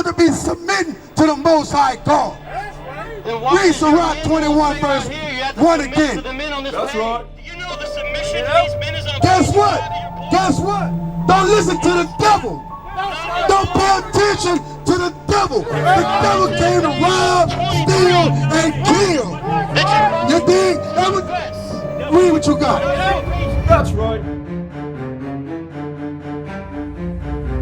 supposed to be submitting to the Most High God. Read Sirach 21 verse 1 again. That's right. You know the submission of these men is on. Guess what? Guess what? Don't listen to the devil. Don't pay attention to the devil. The devil came to rob, steal, and kill. You dig? Read what you got. That's right.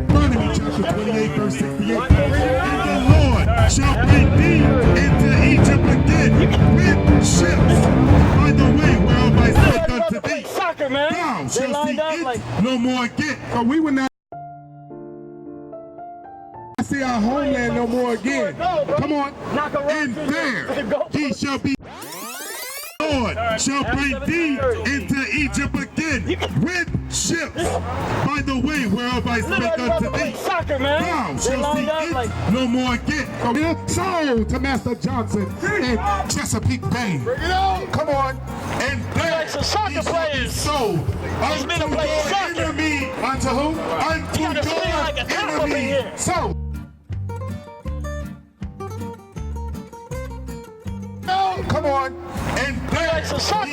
Deuteronomy chapter 28 verse 68. And the Lord shall bring thee into Egypt again with ships by the way whereof I spake unto thee. Soccer, man. Thou shalt see it no more again. So we will not see our homeland no more again. Come on. And there he shall be. Lord shall bring thee into Egypt again with ships by the way whereof I spake unto thee. Thou shalt see it no more again. Sold to Master Johnson in Chesapeake Bay. Come on. And there he shall be sold unto your enemy. Unto who? Unto your enemy. Sold. Come on. And there he shall be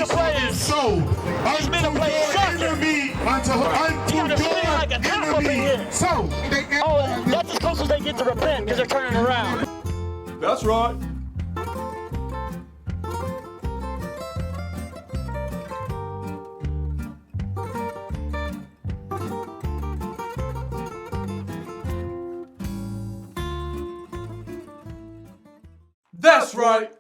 sold unto your enemy. Unto your enemy. So That's as close as they get to repent because they're turning around. That's right. That's right.